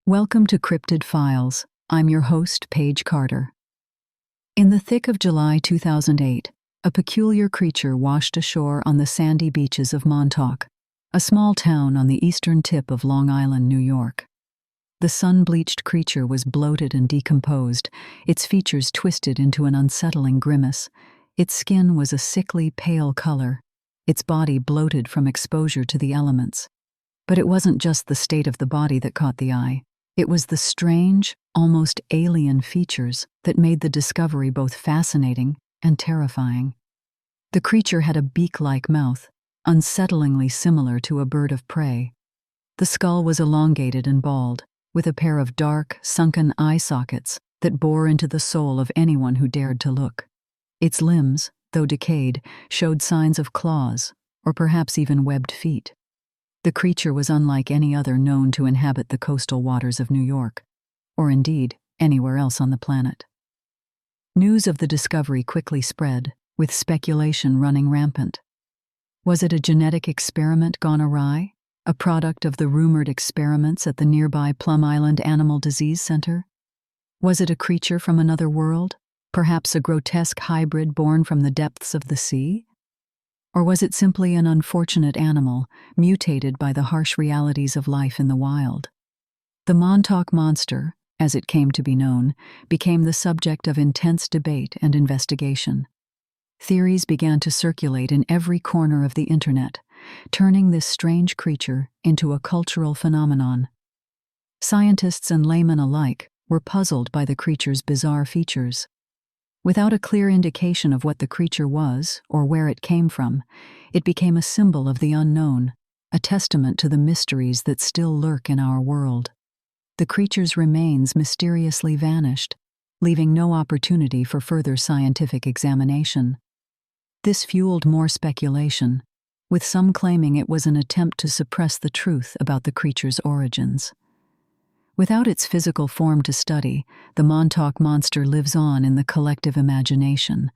Welcome to Cryptid Files. I'm your host, Paige Carter. In the thick of July 2008, a peculiar creature washed ashore on the sandy beaches of Montauk, a small town on the eastern tip of Long Island, New York. The sun-bleached creature was bloated and decomposed, its features twisted into an unsettling grimace. Its skin was a sickly, pale color, its body bloated from exposure to the elements. But it wasn't just the state of the body that caught the eye. It was the strange, almost alien features that made the discovery both fascinating and terrifying. The creature had a beak-like mouth, unsettlingly similar to a bird of prey. The skull was elongated and bald, with a pair of dark, sunken eye sockets that bore into the soul of anyone who dared to look. Its limbs, though decayed, showed signs of claws, or perhaps even webbed feet. The creature was unlike any other known to inhabit the coastal waters of New York, or indeed anywhere else on the planet. News of the discovery quickly spread, with speculation running rampant. Was it a genetic experiment gone awry, a product of the rumored experiments at the nearby Plum Island Animal Disease Center? Was it a creature from another world, perhaps a grotesque hybrid born from the depths of the sea? Or was it simply an unfortunate animal, mutated by the harsh realities of life in the wild? The Montauk Monster, as it came to be known, became the subject of intense debate and investigation. Theories began to circulate in every corner of the internet, turning this strange creature into a cultural phenomenon. Scientists and laymen alike were puzzled by the creature's bizarre features. Without a clear indication of what the creature was or where it came from, it became a symbol of the unknown, a testament to the mysteries that still lurk in our world. The creature's remains mysteriously vanished, leaving no opportunity for further scientific examination. This fueled more speculation, with some claiming it was an attempt to suppress the truth about the creature's origins. Without its physical form to study, the Montauk Monster lives on in the collective imagination,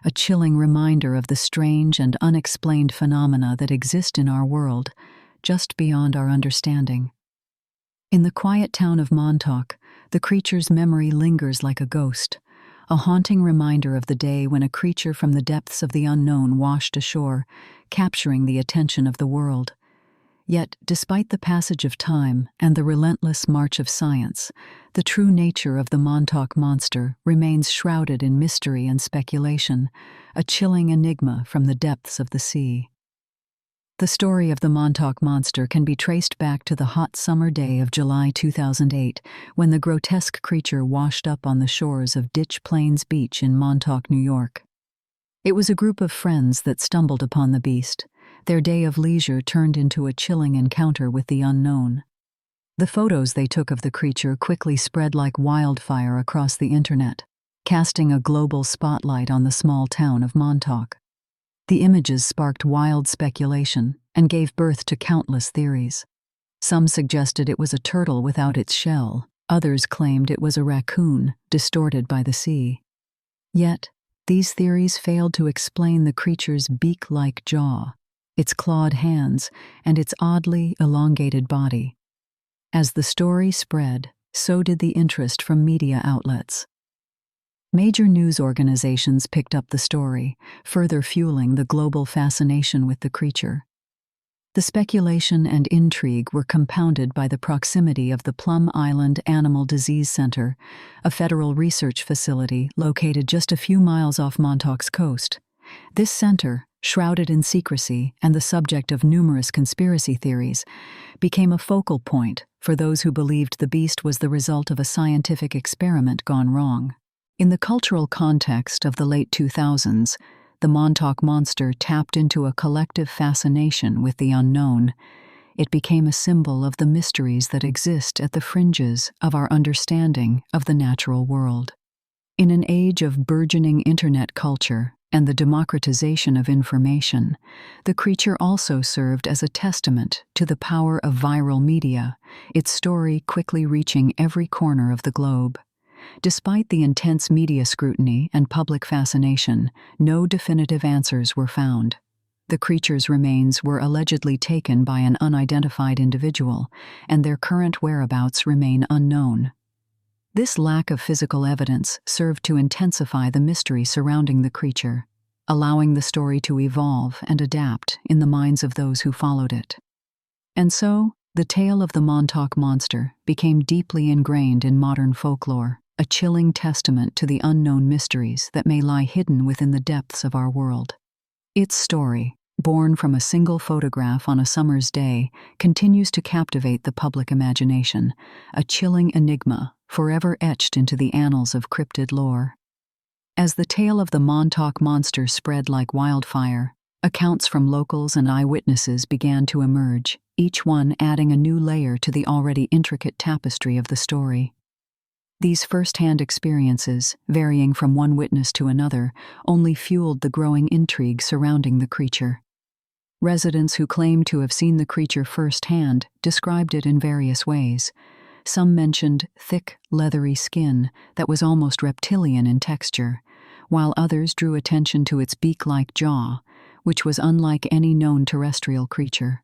a chilling reminder of the strange and unexplained phenomena that exist in our world, just beyond our understanding. In the quiet town of Montauk, the creature's memory lingers like a ghost, a haunting reminder of the day when a creature from the depths of the unknown washed ashore, capturing the attention of the world. Yet, despite the passage of time and the relentless march of science, the true nature of the Montauk Monster remains shrouded in mystery and speculation, a chilling enigma from the depths of the sea. The story of the Montauk Monster can be traced back to the hot summer day of July 2008, when the grotesque creature washed up on the shores of Ditch Plains Beach in Montauk, New York. It was a group of friends that stumbled upon the beast. Their day of leisure turned into a chilling encounter with the unknown. The photos they took of the creature quickly spread like wildfire across the internet, casting a global spotlight on the small town of Montauk. The images sparked wild speculation and gave birth to countless theories. Some suggested it was a turtle without its shell, others claimed it was a raccoon, distorted by the sea. Yet, these theories failed to explain the creature's beak-like jaw, its clawed hands, and its oddly elongated body. As the story spread, so did the interest from media outlets. Major news organizations picked up the story, further fueling the global fascination with the creature. The speculation and intrigue were compounded by the proximity of the Plum Island Animal Disease Center, a federal research facility located just a few miles off Montauk's coast. This center, shrouded in secrecy and the subject of numerous conspiracy theories, became a focal point for those who believed the beast was the result of a scientific experiment gone wrong. In the cultural context of the late 2000s, the Montauk Monster tapped into a collective fascination with the unknown. It became a symbol of the mysteries that exist at the fringes of our understanding of the natural world. In an age of burgeoning internet culture and the democratization of information, the creature also served as a testament to the power of viral media, its story quickly reaching every corner of the globe. Despite the intense media scrutiny and public fascination, no definitive answers were found. The creature's remains were allegedly taken by an unidentified individual, and their current whereabouts remain unknown. This lack of physical evidence served to intensify the mystery surrounding the creature, allowing the story to evolve and adapt in the minds of those who followed it. And so, the tale of the Montauk Monster became deeply ingrained in modern folklore, a chilling testament to the unknown mysteries that may lie hidden within the depths of our world. Its story, born from a single photograph on a summer's day, continues to captivate the public imagination, a chilling enigma forever etched into the annals of cryptid lore. As the tale of the Montauk Monster spread like wildfire, accounts from locals and eyewitnesses began to emerge, each one adding a new layer to the already intricate tapestry of the story. These first-hand experiences, varying from one witness to another, only fueled the growing intrigue surrounding the creature. Residents who claimed to have seen the creature firsthand described it in various ways. Some mentioned thick, leathery skin that was almost reptilian in texture, while others drew attention to its beak-like jaw, which was unlike any known terrestrial creature.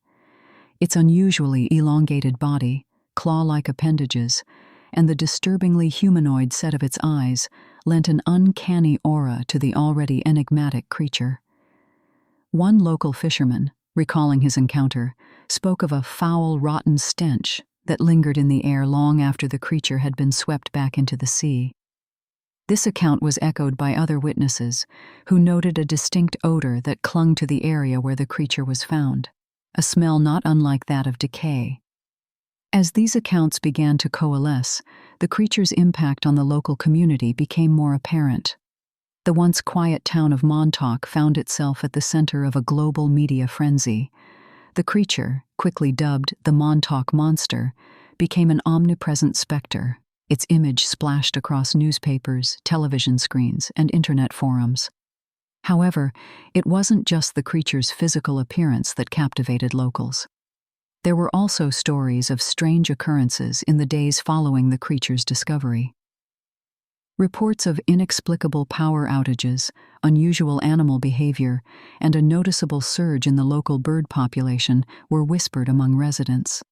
Its unusually elongated body, claw-like appendages, and the disturbingly humanoid set of its eyes lent an uncanny aura to the already enigmatic creature. One local fisherman, recalling his encounter, spoke of a foul, rotten stench that lingered in the air long after the creature had been swept back into the sea. This account was echoed by other witnesses, who noted a distinct odor that clung to the area where the creature was found, a smell not unlike that of decay. As these accounts began to coalesce, the creature's impact on the local community became more apparent. The once quiet town of Montauk found itself at the center of a global media frenzy. The creature, quickly dubbed the Montauk Monster, became an omnipresent specter, its image splashed across newspapers, television screens, and internet forums. However, it wasn't just the creature's physical appearance that captivated locals. There were also stories of strange occurrences in the days following the creature's discovery. Reports of inexplicable power outages, unusual animal behavior, and a noticeable surge in the local bird population were whispered among residents.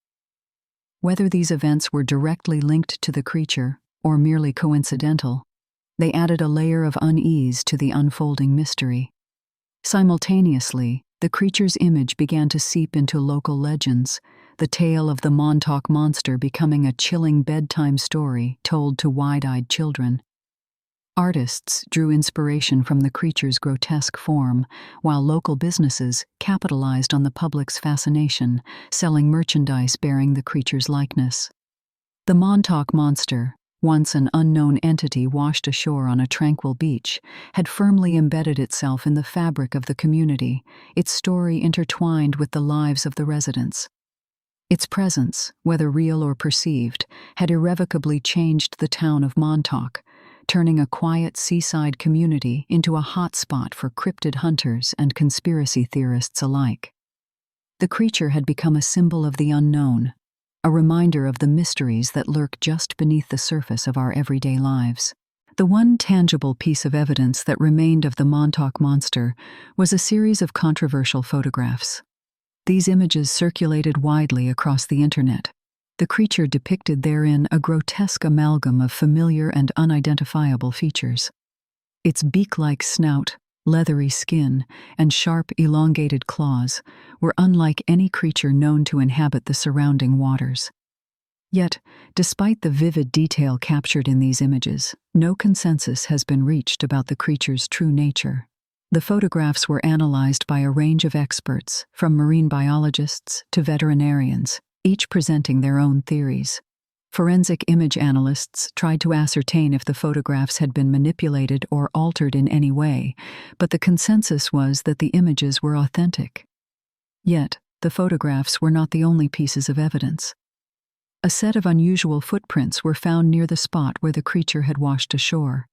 Whether these events were directly linked to the creature or merely coincidental, they added a layer of unease to the unfolding mystery. Simultaneously, the creature's image began to seep into local legends, the tale of the Montauk Monster becoming a chilling bedtime story told to wide-eyed children. Artists drew inspiration from the creature's grotesque form, while local businesses capitalized on the public's fascination, selling merchandise bearing the creature's likeness. The Montauk Monster, once an unknown entity washed ashore on a tranquil beach, had firmly embedded itself in the fabric of the community, its story intertwined with the lives of the residents. Its presence, whether real or perceived, had irrevocably changed the town of Montauk, turning a quiet seaside community into a hotspot for cryptid hunters and conspiracy theorists alike. The creature had become a symbol of the unknown, a reminder of the mysteries that lurk just beneath the surface of our everyday lives. The one tangible piece of evidence that remained of the Montauk Monster was a series of controversial photographs. These images circulated widely across the internet. The creature depicted therein a grotesque amalgam of familiar and unidentifiable features. Its beak-like snout, leathery skin, and sharp, elongated claws were unlike any creature known to inhabit the surrounding waters. Yet, despite the vivid detail captured in these images, no consensus has been reached about the creature's true nature. The photographs were analyzed by a range of experts, from marine biologists to veterinarians, each presenting their own theories. Forensic image analysts tried to ascertain if the photographs had been manipulated or altered in any way, but the consensus was that the images were authentic. Yet, the photographs were not the only pieces of evidence. A set of unusual footprints were found near the spot where the creature had washed ashore.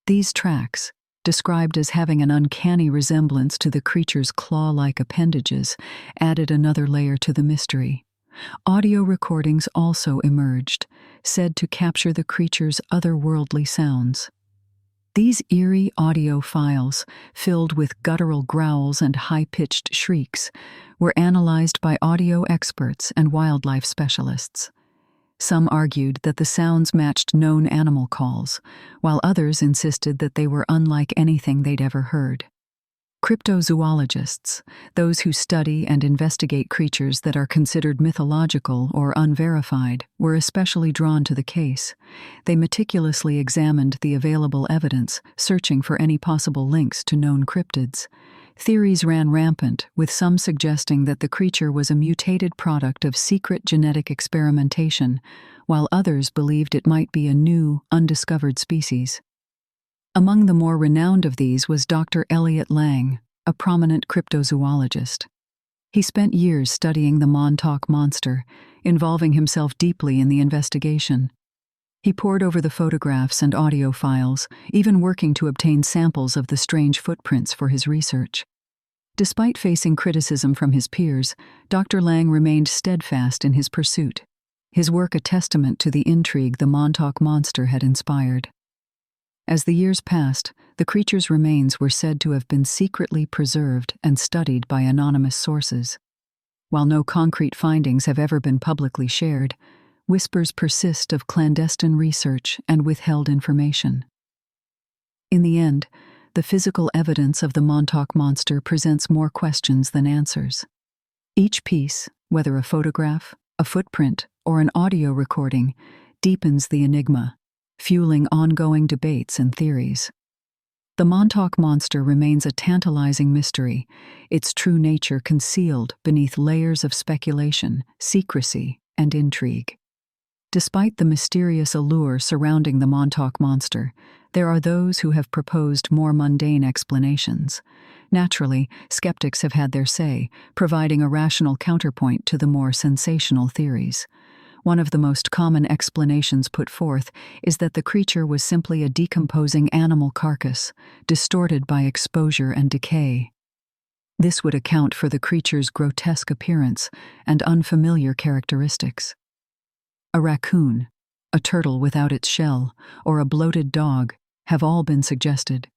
These tracks, described as having an uncanny resemblance to the creature's claw-like appendages, added another layer to the mystery. Audio recordings also emerged, said to capture the creature's otherworldly sounds. These eerie audio files, filled with guttural growls and high-pitched shrieks, were analyzed by audio experts and wildlife specialists. Some argued that the sounds matched known animal calls, while others insisted that they were unlike anything they'd ever heard. Cryptozoologists, those who study and investigate creatures that are considered mythological or unverified, were especially drawn to the case. They meticulously examined the available evidence, searching for any possible links to known cryptids. Theories ran rampant, with some suggesting that the creature was a mutated product of secret genetic experimentation, while others believed it might be a new, undiscovered species. Among the more renowned of these was Dr. Elliot Lang, a prominent cryptozoologist. He spent years studying the Montauk Monster, involving himself deeply in the investigation. He pored over the photographs and audio files, even working to obtain samples of the strange footprints for his research. Despite facing criticism from his peers, Dr. Lang remained steadfast in his pursuit, his work a testament to the intrigue the Montauk Monster had inspired. As the years passed, the creature's remains were said to have been secretly preserved and studied by anonymous sources. While no concrete findings have ever been publicly shared, whispers persist of clandestine research and withheld information. In the end, the physical evidence of the Montauk Monster presents more questions than answers. Each piece, whether a photograph, a footprint, or an audio recording, deepens the enigma, fueling ongoing debates and theories. The Montauk Monster remains a tantalizing mystery, its true nature concealed beneath layers of speculation, secrecy, and intrigue. Despite the mysterious allure surrounding the Montauk Monster, there are those who have proposed more mundane explanations. Naturally, skeptics have had their say, providing a rational counterpoint to the more sensational theories. One of the most common explanations put forth is that the creature was simply a decomposing animal carcass, distorted by exposure and decay. This would account for the creature's grotesque appearance and unfamiliar characteristics. A raccoon, a turtle without its shell, or a bloated dog have all been suggested.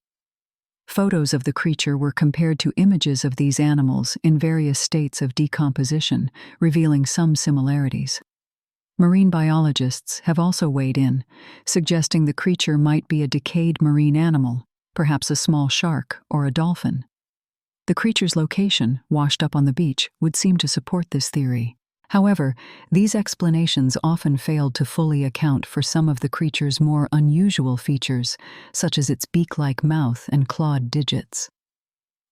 Photos of the creature were compared to images of these animals in various states of decomposition, revealing some similarities. Marine biologists have also weighed in, suggesting the creature might be a decayed marine animal, perhaps a small shark or a dolphin. The creature's location, washed up on the beach, would seem to support this theory. However, these explanations often failed to fully account for some of the creature's more unusual features, such as its beak-like mouth and clawed digits.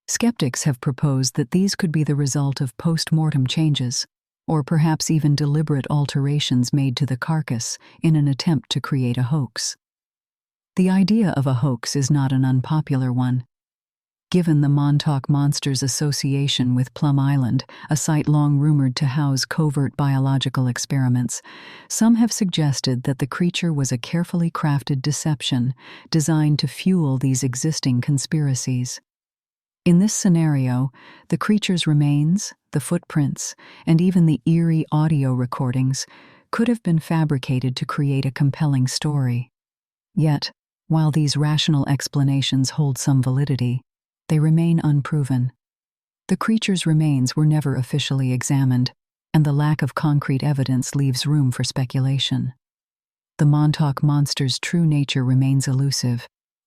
Skeptics have proposed that these could be the result of post-mortem changes, or perhaps even deliberate alterations made to the carcass in an attempt to create a hoax. The idea of a hoax is not an unpopular one. Given the Montauk Monster's association with Plum Island, a site long rumored to house covert biological experiments, some have suggested that the creature was a carefully crafted deception designed to fuel these existing conspiracies. In this scenario, the creature's remains, the footprints, and even the eerie audio recordings could have been fabricated to create a compelling story. Yet, while these rational explanations hold some validity, they remain unproven. The creature's remains were never officially examined, and the lack of concrete evidence leaves room for speculation. The Montauk Monster's true nature remains elusive,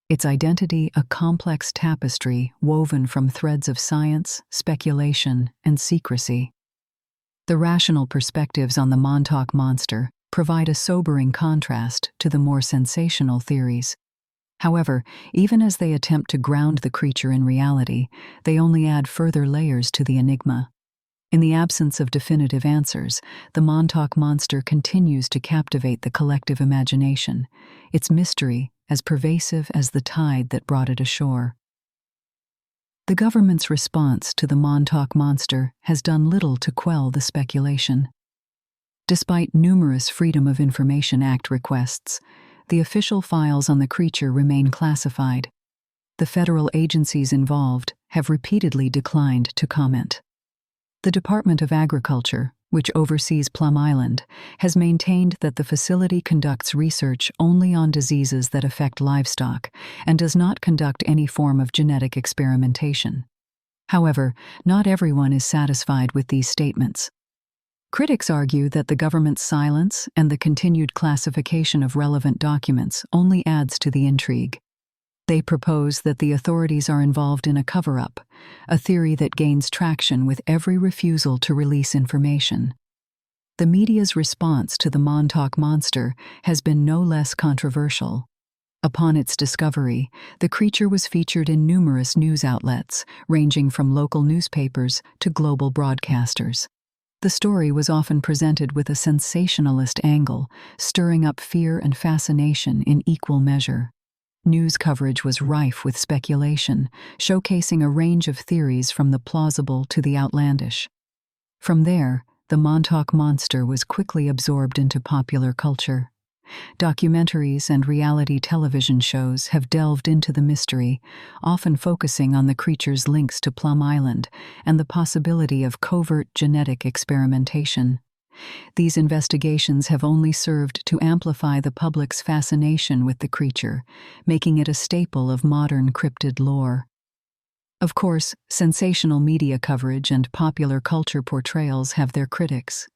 its identity a complex tapestry woven from threads of science, speculation, and secrecy. The rational perspectives on the Montauk Monster provide a sobering contrast to the more sensational theories. However, even as they attempt to ground the creature in reality, they only add further layers to the enigma. In the absence of definitive answers, the Montauk Monster continues to captivate the collective imagination, its mystery as pervasive as the tide that brought it ashore. The government's response to the Montauk Monster has done little to quell the speculation. Despite numerous Freedom of Information Act requests, the official files on the creature remain classified. The federal agencies involved have repeatedly declined to comment. The Department of Agriculture, which oversees Plum Island, has maintained that the facility conducts research only on diseases that affect livestock and does not conduct any form of genetic experimentation. However, not everyone is satisfied with these statements. Critics argue that the government's silence and the continued classification of relevant documents only adds to the intrigue. They propose that the authorities are involved in a cover-up, a theory that gains traction with every refusal to release information. The media's response to the Montauk Monster has been no less controversial. Upon its discovery, the creature was featured in numerous news outlets, ranging from local newspapers to global broadcasters. The story was often presented with a sensationalist angle, stirring up fear and fascination in equal measure. News coverage was rife with speculation, showcasing a range of theories from the plausible to the outlandish. From there, the Montauk Monster was quickly absorbed into popular culture. Documentaries and reality television shows have delved into the mystery, often focusing on the creature's links to Plum Island and the possibility of covert genetic experimentation. These investigations have only served to amplify the public's fascination with the creature, making it a staple of modern cryptid lore. Of course, sensational media coverage and popular culture portrayals have their critics.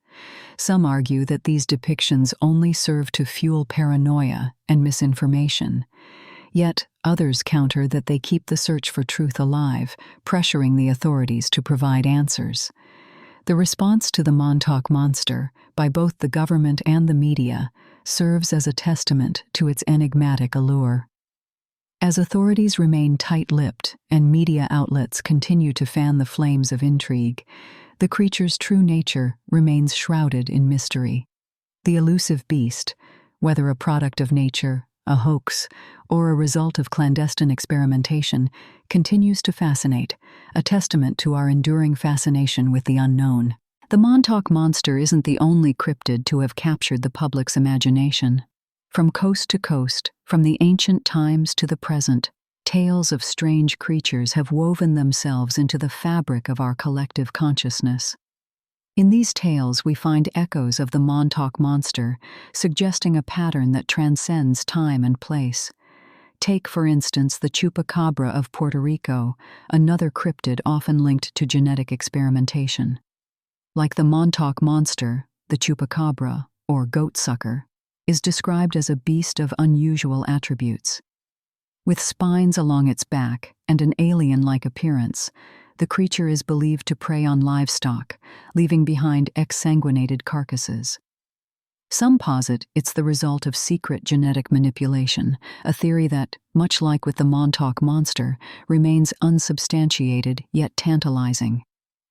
Some argue that these depictions only serve to fuel paranoia and misinformation. Yet, others counter that they keep the search for truth alive, pressuring the authorities to provide answers. The response to the Montauk Monster, by both the government and the media, serves as a testament to its enigmatic allure. As authorities remain tight-lipped and media outlets continue to fan the flames of intrigue, the creature's true nature remains shrouded in mystery. The elusive beast, whether a product of nature, a hoax, or a result of clandestine experimentation, continues to fascinate, a testament to our enduring fascination with the unknown. The Montauk Monster isn't the only cryptid to have captured the public's imagination. From coast to coast, from the ancient times to the present, tales of strange creatures have woven themselves into the fabric of our collective consciousness. In these tales we find echoes of the Montauk Monster, suggesting a pattern that transcends time and place. Take, for instance, the chupacabra of Puerto Rico, another cryptid often linked to genetic experimentation. Like the Montauk Monster, the chupacabra, or goatsucker, is described as a beast of unusual attributes. With spines along its back and an alien-like appearance, the creature is believed to prey on livestock, leaving behind exsanguinated carcasses. Some posit it's the result of secret genetic manipulation, a theory that, much like with the Montauk Monster, remains unsubstantiated yet tantalizing.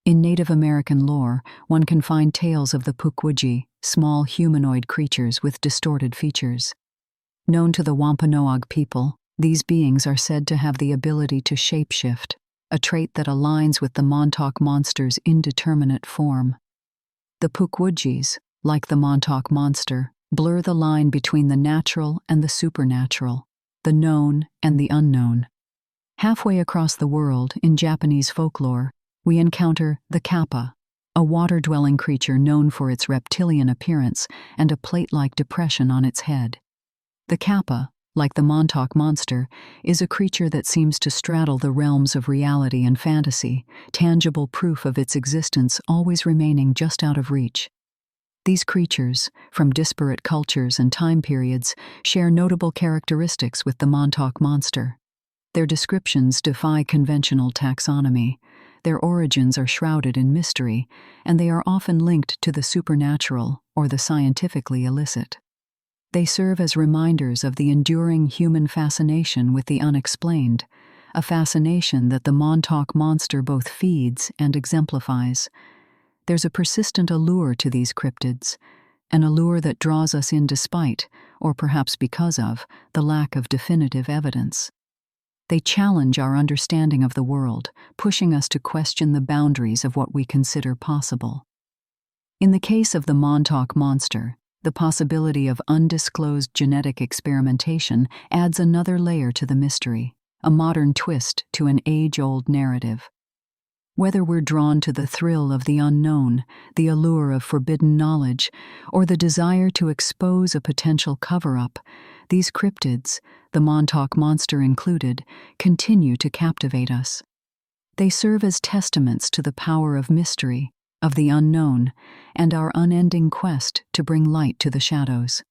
In Native American lore, one can find tales of the pukwudgie, small humanoid creatures with distorted features. Known to the Wampanoag people, these beings are said to have the ability to shapeshift, a trait that aligns with the Montauk Monster's indeterminate form. The pukwudgies, like the Montauk Monster, blur the line between the natural and the supernatural, the known and the unknown. Halfway across the world, in Japanese folklore, we encounter the kappa, a water-dwelling creature known for its reptilian appearance and a plate-like depression on its head. The kappa, like the Montauk Monster, is a creature that seems to straddle the realms of reality and fantasy, tangible proof of its existence always remaining just out of reach. These creatures, from disparate cultures and time periods, share notable characteristics with the Montauk Monster. Their descriptions defy conventional taxonomy. Their origins are shrouded in mystery, and they are often linked to the supernatural or the scientifically illicit. They serve as reminders of the enduring human fascination with the unexplained, a fascination that the Montauk Monster both feeds and exemplifies. There's a persistent allure to these cryptids, an allure that draws us in despite, or perhaps because of, the lack of definitive evidence. They challenge our understanding of the world, pushing us to question the boundaries of what we consider possible. In the case of the Montauk Monster, the possibility of undisclosed genetic experimentation adds another layer to the mystery, a modern twist to an age-old narrative. Whether we're drawn to the thrill of the unknown, the allure of forbidden knowledge, or the desire to expose a potential cover-up, these cryptids, the Montauk Monster included, continue to captivate us. They serve as testaments to the power of mystery, of the unknown, and our unending quest to bring light to the shadows.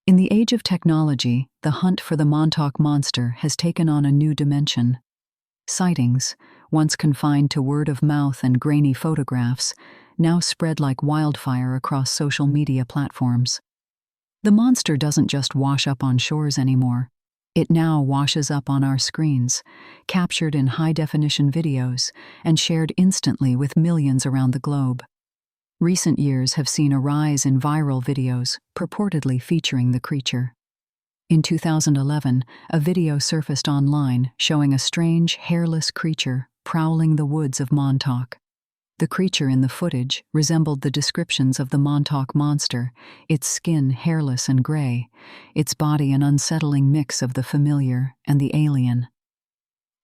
In the age of technology, the hunt for the Montauk Monster has taken on a new dimension. Sightings, once confined to word of mouth and grainy photographs, now spread like wildfire across social media platforms. The monster doesn't just wash up on shores anymore. It now washes up on our screens, captured in high-definition videos, and shared instantly with millions around the globe. Recent years have seen a rise in viral videos purportedly featuring the creature. In 2011, a video surfaced online showing a strange, hairless creature prowling the woods of Montauk. The creature in the footage resembled the descriptions of the Montauk Monster, its skin hairless and gray, its body an unsettling mix of the familiar and the alien.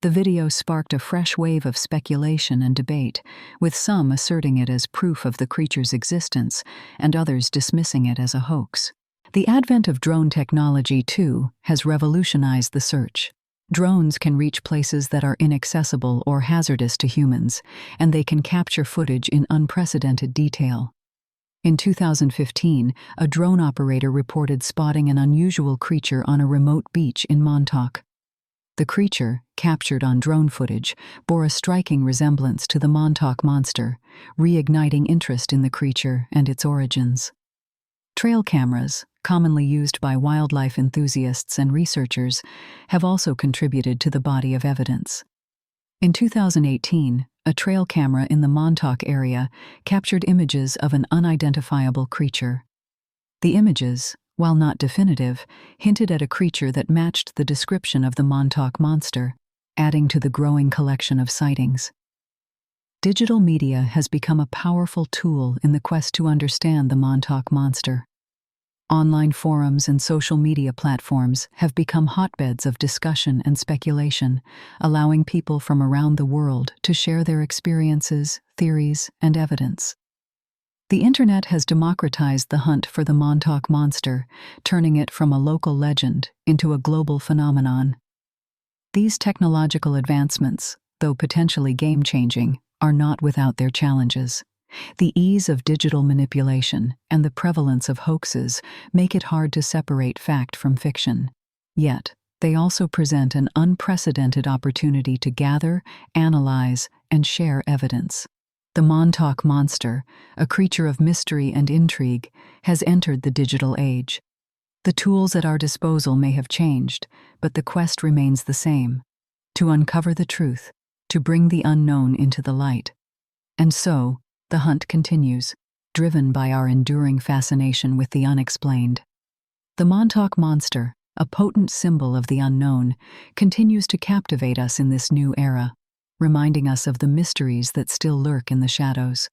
The video sparked a fresh wave of speculation and debate, with some asserting it as proof of the creature's existence and others dismissing it as a hoax. The advent of drone technology, too, has revolutionized the search. Drones can reach places that are inaccessible or hazardous to humans, and they can capture footage in unprecedented detail. In 2015, a drone operator reported spotting an unusual creature on a remote beach in Montauk. The creature, captured on drone footage, bore a striking resemblance to the Montauk Monster, reigniting interest in the creature and its origins. Trail cameras, commonly used by wildlife enthusiasts and researchers, have also contributed to the body of evidence. In 2018, a trail camera in the Montauk area captured images of an unidentifiable creature. The images, while not definitive, hinted at a creature that matched the description of the Montauk Monster, adding to the growing collection of sightings. Digital media has become a powerful tool in the quest to understand the Montauk Monster. Online forums and social media platforms have become hotbeds of discussion and speculation, allowing people from around the world to share their experiences, theories, and evidence. The internet has democratized the hunt for the Montauk Monster, turning it from a local legend into a global phenomenon. These technological advancements, though potentially game-changing, are not without their challenges. The ease of digital manipulation and the prevalence of hoaxes make it hard to separate fact from fiction. Yet, they also present an unprecedented opportunity to gather, analyze, and share evidence. The Montauk Monster, a creature of mystery and intrigue, has entered the digital age. The tools at our disposal may have changed, but the quest remains the same: to uncover the truth, to bring the unknown into the light. And so, the hunt continues, driven by our enduring fascination with the unexplained. The Montauk Monster, a potent symbol of the unknown, continues to captivate us in this new era, reminding us of the mysteries that still lurk in the shadows.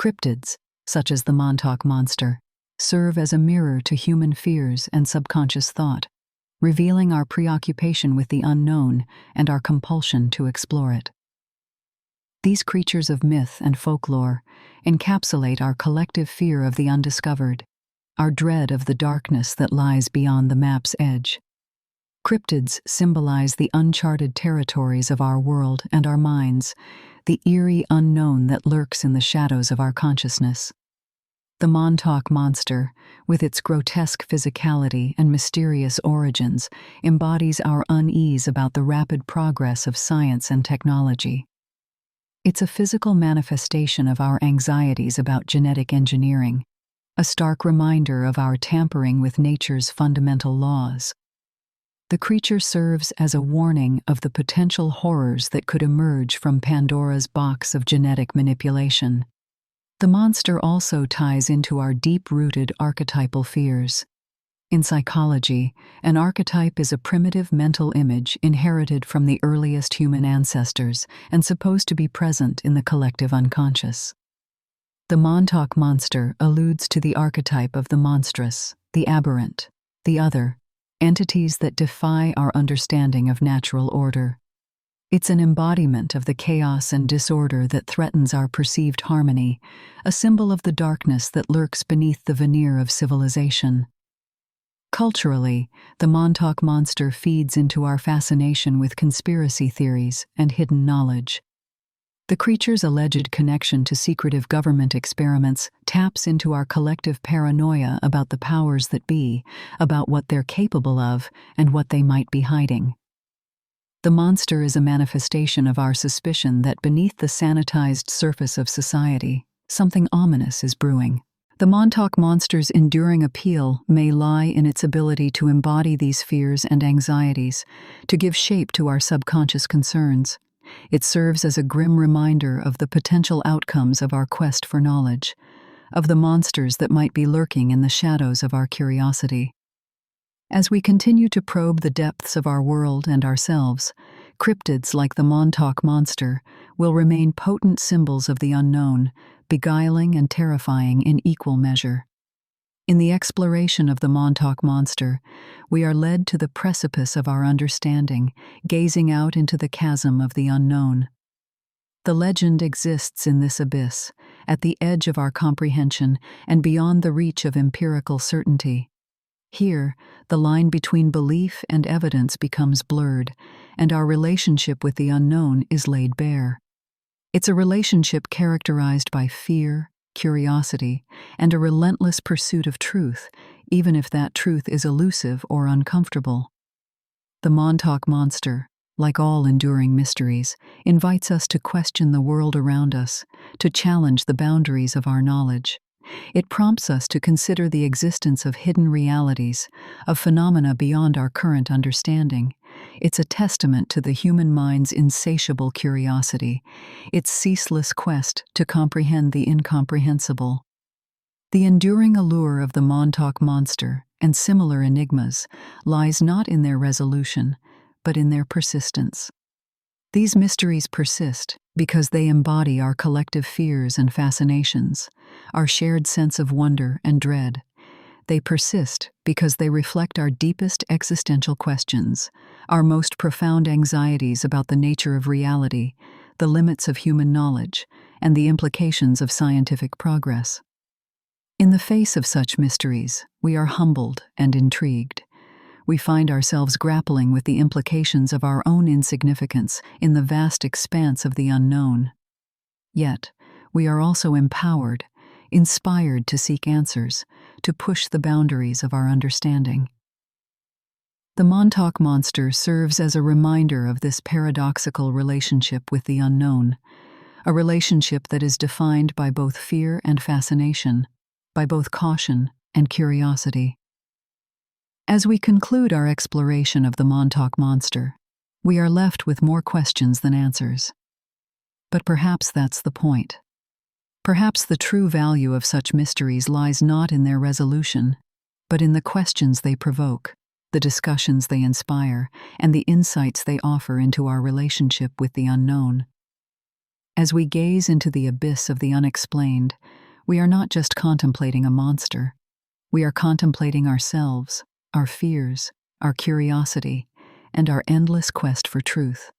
Cryptids, such as the Montauk Monster, serve as a mirror to human fears and subconscious thought, revealing our preoccupation with the unknown and our compulsion to explore it. These creatures of myth and folklore encapsulate our collective fear of the undiscovered, our dread of the darkness that lies beyond the map's edge. Cryptids symbolize the uncharted territories of our world and our minds, the eerie unknown that lurks in the shadows of our consciousness. The Montauk Monster, with its grotesque physicality and mysterious origins, embodies our unease about the rapid progress of science and technology. It's a physical manifestation of our anxieties about genetic engineering, a stark reminder of our tampering with nature's fundamental laws. The creature serves as a warning of the potential horrors that could emerge from Pandora's box of genetic manipulation. The monster also ties into our deep-rooted archetypal fears. In psychology, an archetype is a primitive mental image inherited from the earliest human ancestors and supposed to be present in the collective unconscious. The Montauk Monster alludes to the archetype of the monstrous, the aberrant, the other, entities that defy our understanding of natural order. It's an embodiment of the chaos and disorder that threatens our perceived harmony, a symbol of the darkness that lurks beneath the veneer of civilization. Culturally, the Montauk Monster feeds into our fascination with conspiracy theories and hidden knowledge. The creature's alleged connection to secretive government experiments taps into our collective paranoia about the powers that be, about what they're capable of, and what they might be hiding. The monster is a manifestation of our suspicion that beneath the sanitized surface of society, something ominous is brewing. The Montauk Monster's enduring appeal may lie in its ability to embody these fears and anxieties, to give shape to our subconscious concerns. It serves as a grim reminder of the potential outcomes of our quest for knowledge, of the monsters that might be lurking in the shadows of our curiosity. As we continue to probe the depths of our world and ourselves, cryptids like the Montauk Monster will remain potent symbols of the unknown, beguiling and terrifying in equal measure. In the exploration of the Montauk Monster, we are led to the precipice of our understanding, gazing out into the chasm of the unknown. The legend exists in this abyss, at the edge of our comprehension and beyond the reach of empirical certainty. Here, the line between belief and evidence becomes blurred, and our relationship with the unknown is laid bare. It's a relationship characterized by fear, curiosity, and a relentless pursuit of truth, even if that truth is elusive or uncomfortable. The Montauk Monster, like all enduring mysteries, invites us to question the world around us, to challenge the boundaries of our knowledge. It prompts us to consider the existence of hidden realities, of phenomena beyond our current understanding. It's a testament to the human mind's insatiable curiosity, its ceaseless quest to comprehend the incomprehensible. The enduring allure of the Montauk Monster and similar enigmas lies not in their resolution, but in their persistence. These mysteries persist because they embody our collective fears and fascinations, our shared sense of wonder and dread. They persist because they reflect our deepest existential questions, our most profound anxieties about the nature of reality, the limits of human knowledge, and the implications of scientific progress. In the face of such mysteries, we are humbled and intrigued. We find ourselves grappling with the implications of our own insignificance in the vast expanse of the unknown. Yet, we are also empowered, inspired to seek answers, to push the boundaries of our understanding. The Montauk Monster serves as a reminder of this paradoxical relationship with the unknown, a relationship that is defined by both fear and fascination, by both caution and curiosity. As we conclude our exploration of the Montauk Monster, we are left with more questions than answers. But perhaps that's the point. Perhaps the true value of such mysteries lies not in their resolution, but in the questions they provoke, the discussions they inspire, and the insights they offer into our relationship with the unknown. As we gaze into the abyss of the unexplained, we are not just contemplating a monster. We are contemplating ourselves, our fears, our curiosity, and our endless quest for truth.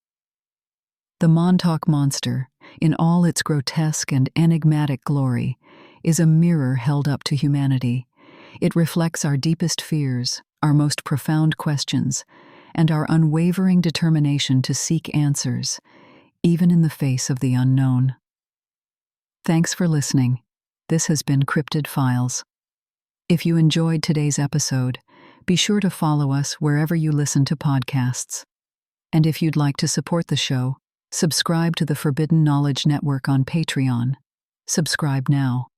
The Montauk Monster, in all its grotesque and enigmatic glory, is a mirror held up to humanity. It reflects our deepest fears, our most profound questions, and our unwavering determination to seek answers, even in the face of the unknown. Thanks for listening. This has been Cryptid Files. If you enjoyed today's episode, be sure to follow us wherever you listen to podcasts. And if you'd like to support the show, subscribe to the Forbidden Knowledge Network on Patreon. Subscribe now.